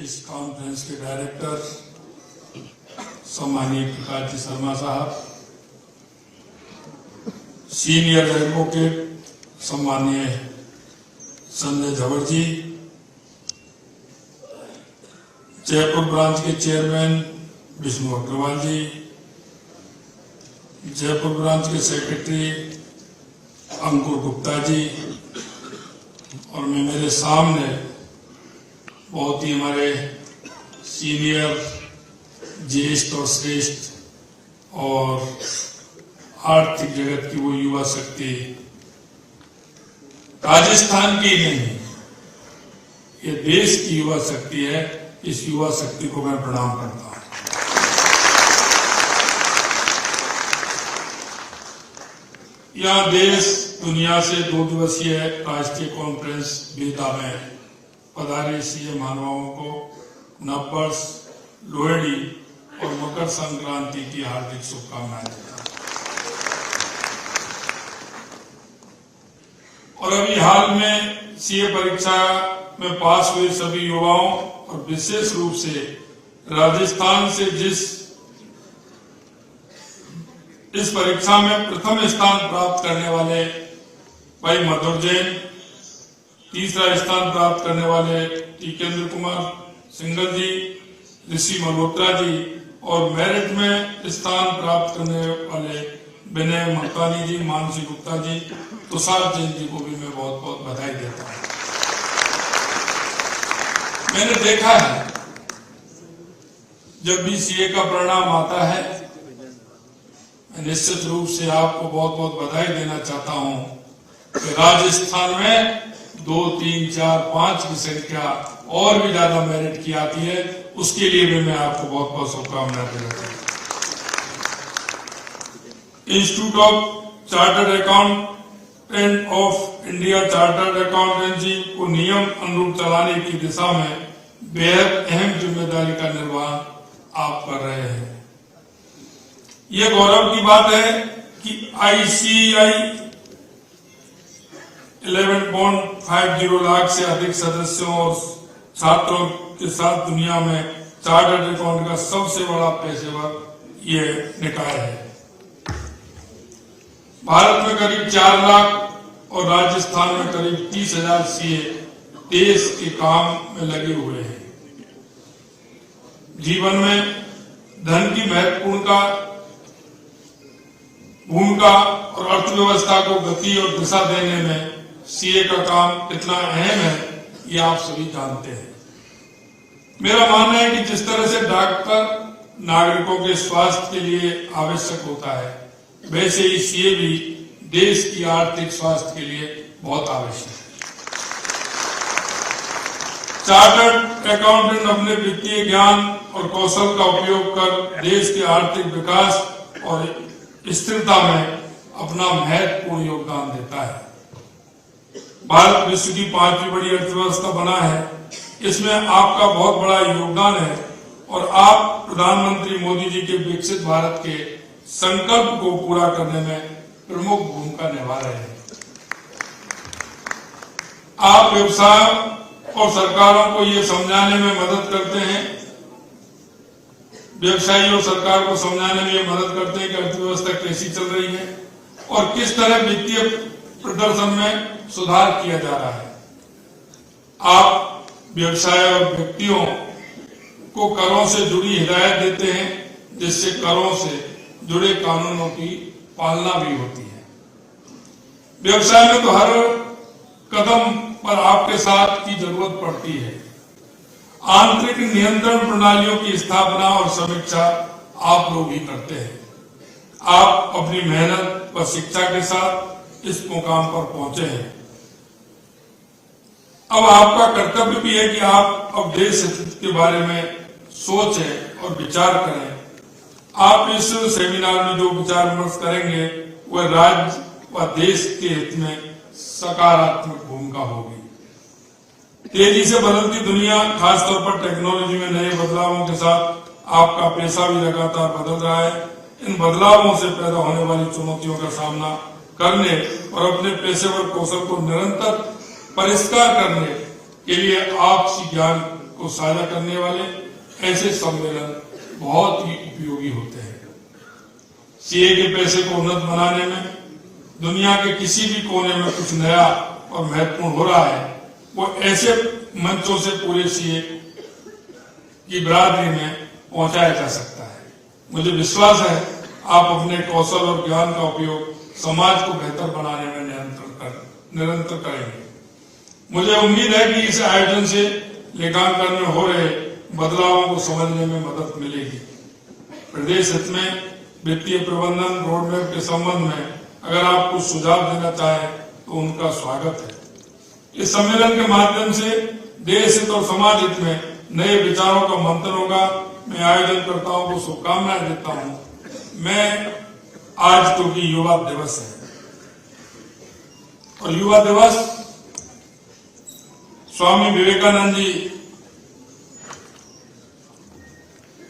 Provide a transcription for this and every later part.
इस कॉन्फ्रेंस के डायरेक्टर सम्मानीय प्रकाश जी शर्मा साहब, सीनियर एडवोकेट सम्मानीय संजय झवर जी, जयपुर ब्रांच के चेयरमैन विष्णु अग्रवाल जी, जयपुर ब्रांच के सेक्रेटरी अंकुर गुप्ता जी, और मैं मेरे सामने बहुत ही हमारे सीनियर, ज्येष्ठ और श्रेष्ठ और आर्थिक जगत की वो युवा शक्ति, राजस्थान की नहीं, ये देश की युवा शक्ति है। इस युवा शक्ति को मैं प्रणाम करता हूं। यह देश दुनिया से 2 दिवसीय राष्ट्रीय कॉन्फ्रेंस बेदा में पधारे सीएम महानुभावों को नववर्ष, लोहड़ी और मकर संक्रांति की हार्दिक शुभकामनाएं देता हूं। और अभी हाल में सीए परीक्षा में पास हुए सभी युवाओं और विशेष रूप से राजस्थान से इस परीक्षा में प्रथम स्थान प्राप्त करने वाले भाई मधुर जैन, तीसरा स्थान प्राप्त करने वाले टीकेंद्र कुमार सिंगल जी, ऋषि मल्होत्रा जी, और मेरिट में स्थान प्राप्त करने वाले विनय ममतानी जी, मानसी गुप्ता जी, तुषार जैन जी को भी मैं बहुत बहुत बधाई देता हूं। मैंने देखा है जब भी सीए का परिणाम आता है, मैं निश्चित रूप से आपको बहुत बहुत बधाई देना चाहता हूं कि राजस्थान में 2, 3, 4, 5 की संख्या और भी ज्यादा मेरिट की आती है। उसके लिए भी मैं आपको बहुत बहुत शुभकामनाएं देना चाहता हूं। Institute of chartered accountant of India chartered accountancy को नियम अनुरूप चलाने की दिशा में बेहद अहम जिम्मेदारी का निर्वहन आप कर रहे हैं। ये गौरव की बात है कि आईसीआई 11.50 लाख से अधिक सदस्यों और छात्रों के साथ दुनिया में चार्टर्ड अकाउंट का सबसे बड़ा पेशेवर ये निकाय है। भारत में करीब 4 लाख और राजस्थान में करीब 30,000 सीए देश के काम में लगे हुए हैं। जीवन में धन की महत्वपूर्ण भूमिका और अर्थव्यवस्था को गति और दिशा देने में सीए का काम कितना अहम है, ये आप सभी जानते हैं। मेरा मानना है कि जिस तरह से डॉक्टर नागरिकों के स्वास्थ्य के लिए आवश्यक होता है, वैसे ही सीए भी देश की आर्थिक स्वास्थ्य के लिए बहुत आवश्यक है। चार्टर्ड अकाउंटेंट अपने वित्तीय ज्ञान और कौशल का उपयोग कर देश के आर्थिक विकास और स्थिरता में अपना महत्वपूर्ण योगदान देता है। भारत विश्व की 5वीं बड़ी अर्थव्यवस्था बना है, इसमें आपका बहुत बड़ा योगदान है और आप प्रधानमंत्री मोदी जी के विकसित भारत के संकल्प को पूरा करने में प्रमुख भूमिका निभा रहे हैं। आप व्यवसाय और सरकारों को ये समझाने में मदद करते हैं, व्यवसायी और सरकार को समझाने में ये मदद करते हैं कि अर्थव्यवस्था कैसी चल रही है और किस तरह वित्तीय प्रदर्शन में सुधार किया जा रहा है। आप व्यवसाय और व्यक्तियों को करों से जुड़ी हिदायत देते हैं, जिससे करों से जुड़े कानूनों की पालना भी होती है। व्यवसाय में तो हर कदम पर आपके साथ की जरूरत पड़ती है। आंतरिक नियंत्रण प्रणालियों की स्थापना और समीक्षा आप लोग ही करते हैं। आप अपनी मेहनत व शिक्षा के साथ इस मुकाम पर पहुंचे हैं। अब आपका कर्तव्य भी है कि आप अब देश हित के बारे में सोचें और विचार करें। आप इस सेमिनार में जो विचार विमर्श करेंगे वह राज्य व देश के हित में सकारात्मक भूमिका होगी। तेजी से बदलती दुनिया, खासतौर पर टेक्नोलॉजी में नए बदलावों के साथ आपका पेशा भी लगातार बदल रहा है। इन बदलावों से पैदा होने वाली चुनौतियों का सामना करने और अपने पेशेवर कौशल को निरंतर परिष्कार करने के लिए आपसी ज्ञान को साझा करने वाले ऐसे सम्मेलन बहुत ही उपयोगी होते हैं। सीए के पैसे को उन्नत बनाने में दुनिया के किसी भी कोने में कुछ नया और महत्वपूर्ण हो रहा है, वो ऐसे मंचों से पूरे सीए की बिरादरी में पहुंचाया जा सकता है। मुझे विश्वास है आप अपने कौशल और ज्ञान का उपयोग समाज को बेहतर बनाने में निरंतर करेंगे। मुझे उम्मीद है कि इस आयोजन से लेखांकन में हो रहे बदलावों को समझने में मदद मिलेगी। प्रदेश हित में वित्तीय प्रबंधन रोडमैप के संबंध में अगर आप कुछ सुझाव देना चाहें तो उनका स्वागत है। इस सम्मेलन के माध्यम से देश हित और समाज हित में नए विचारों का मंथन होगा। मैं आयोजनकर्ताओं को शुभकामनाएं देता हूं। मैं आज क्योंकि युवा दिवस है और युवा दिवस स्वामी विवेकानंद जी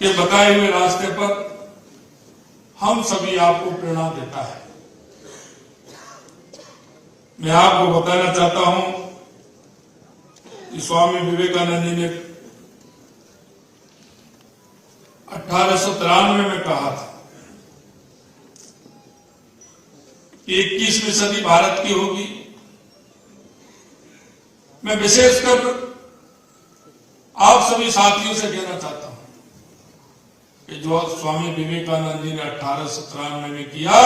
के बताए हुए रास्ते पर हम सभी आपको प्रेरणा देता है। मैं आपको बताना चाहता हूं कि स्वामी विवेकानंद जी ने 1893 में कहा था कि 21वीं सदी भारत की होगी। मैं विशेषकर आप सभी साथियों से कहना चाहता हूं कि जो स्वामी विवेकानंद जी ने 1893 में किया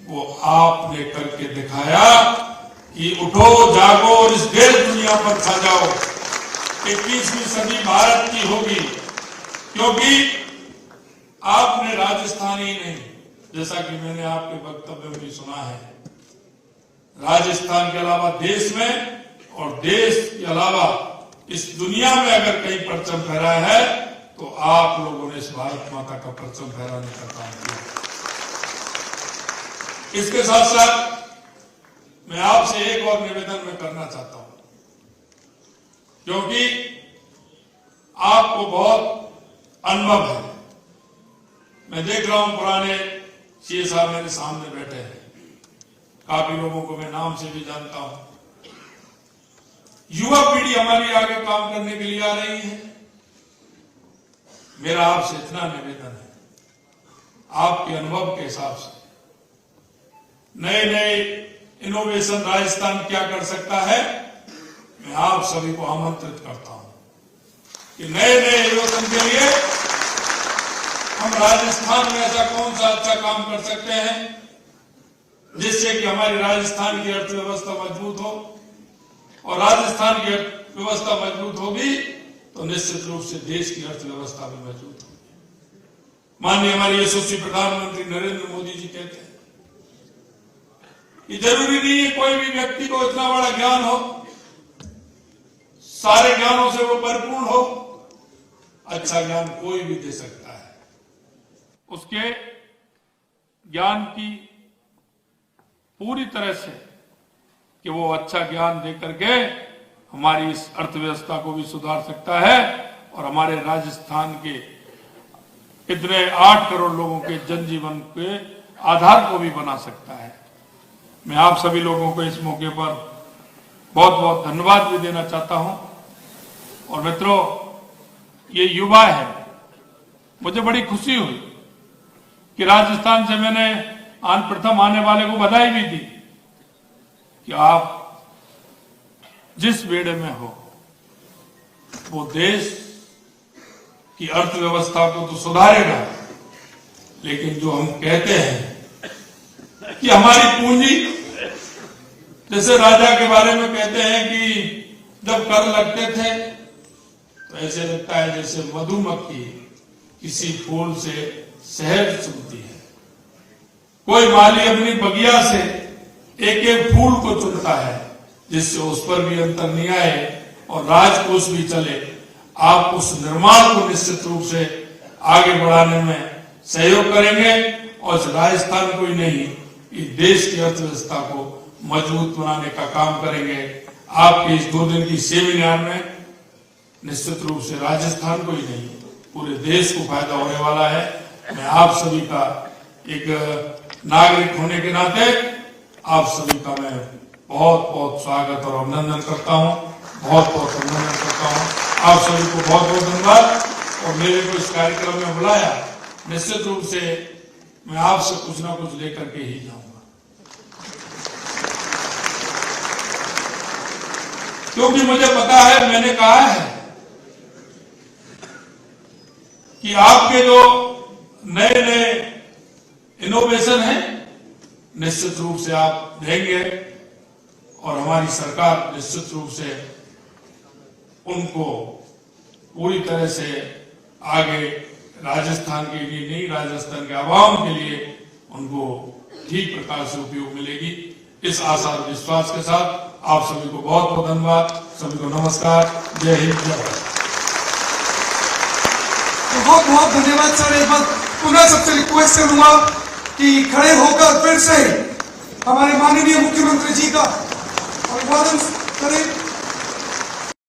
वो आपने करके दिखाया कि उठो जागो और इस देश दुनिया पर छा जाओ। 21वीं सदी भारत की होगी, क्योंकि आपने राजस्थान ही नहीं, जैसा कि मैंने आपके वक्तव्य में भी सुना है, राजस्थान के अलावा देश में और देश के अलावा इस दुनिया में अगर कहीं परचम फहराया है तो आप लोगों ने इस भारत माता का परचम फहराने का काम किया। इसके साथ साथ मैं आपसे एक और निवेदन में करना चाहता हूं, क्योंकि आपको बहुत अनुभव है। मैं देख रहा हूं पुराने सीए साहब मेरे सामने बैठे हैं, काफी लोगों को मैं नाम से भी जानता हूं। युवा पीढ़ी हमारी आगे काम करने के लिए आ रही है। मेरा आपसे इतना निवेदन है, आपके अनुभव के हिसाब से नए नए इनोवेशन राजस्थान क्या कर सकता है, मैं आप सभी को आमंत्रित करता हूं कि नए नए इनोवेशन के लिए हम राजस्थान में ऐसा कौन सा अच्छा काम कर सकते हैं जिससे कि हमारी राजस्थान की अर्थव्यवस्था मजबूत हो, और राजस्थान की अर्थव्यवस्था मजबूत होगी तो निश्चित रूप से देश की अर्थव्यवस्था भी मजबूत होगी। माननीय हमारे यशस्वी प्रधानमंत्री नरेंद्र मोदी जी कहते हैं कि जरूरी नहीं है कोई भी व्यक्ति को इतना बड़ा ज्ञान हो, सारे ज्ञानों से वो परिपूर्ण हो, अच्छा ज्ञान कोई भी दे सकता है। उसके ज्ञान की पूरी तरह से कि वो अच्छा ज्ञान दे करके हमारी इस अर्थव्यवस्था को भी सुधार सकता है और हमारे राजस्थान के इतने 8 करोड़ लोगों के जनजीवन के आधार को भी बना सकता है। मैं आप सभी लोगों को इस मौके पर बहुत बहुत धन्यवाद भी देना चाहता हूं। और मित्रों, ये युवा है, मुझे बड़ी खुशी हुई कि राजस्थान से मैंने प्रथम आने वाले को बधाई भी दी कि आप जिस बेड़े में हो वो देश की अर्थव्यवस्था को तो सुधारेगा, लेकिन जो हम कहते हैं कि हमारी पूंजी, जैसे राजा के बारे में कहते हैं कि जब कर लगते थे तो ऐसे लगता है जैसे मधुमक्खी किसी फूल से शहद चुनती है। कोई माली अपनी बगिया से एक एक फूल को चुनता है जिससे उस पर भी अंतर नहीं आए और राजकोष भी चले। आप उस निर्माण को निश्चित रूप से आगे बढ़ाने में सहयोग करेंगे और राजस्थान को ही नहीं, इस देश की अर्थव्यवस्था को मजबूत बनाने का काम करेंगे। आपके इस 2 दिन की सेमिनार में निश्चित रूप से राजस्थान को ही नहीं, पूरे देश को फायदा होने वाला है। मैं आप सभी का एक नागरिक होने के नाते आप सभी का मैं बहुत बहुत स्वागत और अभिनंदन करता हूं, बहुत बहुत अभिनंदन करता हूं। आप सभी को बहुत बहुत धन्यवाद। और मेरे को इस कार्यक्रम में बुलाया, निश्चित रूप से मैं आपसे कुछ ना कुछ लेकर के ही जाऊंगा, क्योंकि मुझे पता है, मैंने कहा है कि आपके जो नए नए इनोवेशन हैं, निश्चित रूप से आप देंगे और हमारी सरकार निश्चित रूप से उनको पूरी तरह से आगे राजस्थान के लिए नहीं, राजस्थान के आवाम के लिए उनको ठीक प्रकार से उपयोग मिलेगी। इस आशा और विश्वास के साथ आप सभी को बहुत बहुत धन्यवाद, सभी को नमस्कार, जय हिंद, जय भारत। बहुत बहुत धन्यवाद सर। एक बार पुनः सबसे रिक्वेस्ट करूंगा कि खड़े होकर फिर से हमारे माननीय मुख्यमंत्री जी का अभिवादन करें।